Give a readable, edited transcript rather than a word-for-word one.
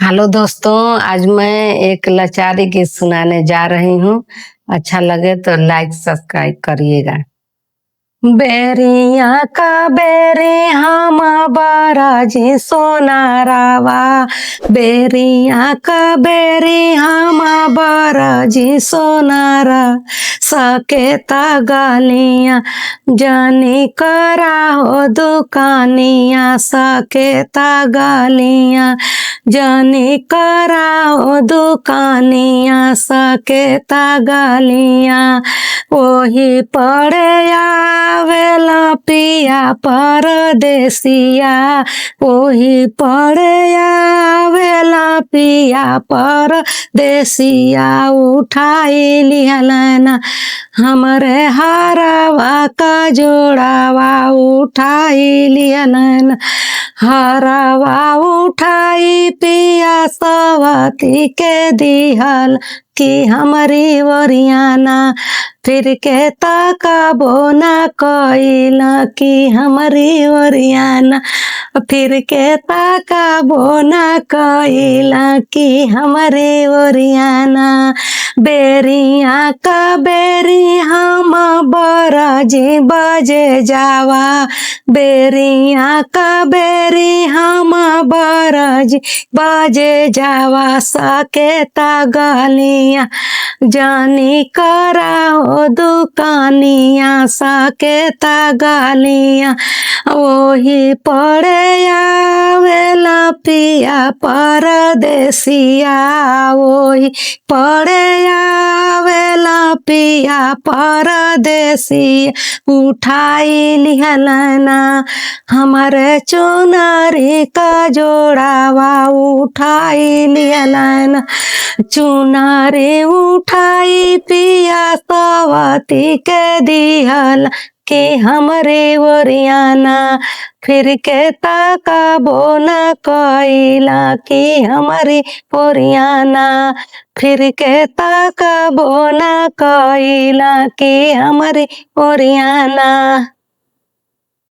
Hello दोस्तों। आज मैं एक लाचारी गीत सुनाने जा रही हूँ। अच्छा लगे तो लाइक सब्सक्राइब करिएगा। बेरिया का बेरी हम बराजी सोनारावा, बेरिया का बेरी हम बराजी सोनारा, सकेता गालियाँ जानी करा हो दुकानिया, सकेता गालियाँ जानी करा हो दुकानिया, सकेता गालियाँ वही पड़े आवेला पिया परदेसिया, वही पड़े आवेला पिया परदेसिया, उठाई लिहलना हमरे हरवा का जोड़ावा, उठाई लिहलना हरवा उठाई पिया सवती के दिहल कि हमारी वरियाना, फिर के ताकबो न कइला कि हमारी वरियाना, फिर के ताकबो न कइला कि हमारी वरियाना। बेरिया का बेरी हम बराजी बजे जावा, बेरिया का बेरी हम बराजी बजे जावा, सकेता गालियाँ जानी करा हो दुकानिया, सकेता गालियाँ वही पड़े आवेला पिया परदेसिया, वही पड़े आवेला पिया परदेसिया, उठाई लिहलना हमारे चुनरी का जोड़ावा, उठाई लिहलना चुनरी उठाई पिया सवती के दिहल कि हमरे वरियाना, फिर के ताकबो न कइला कि हमारी वरियाना, फिर के ताकबो न कइला कि हमारी वरियाना।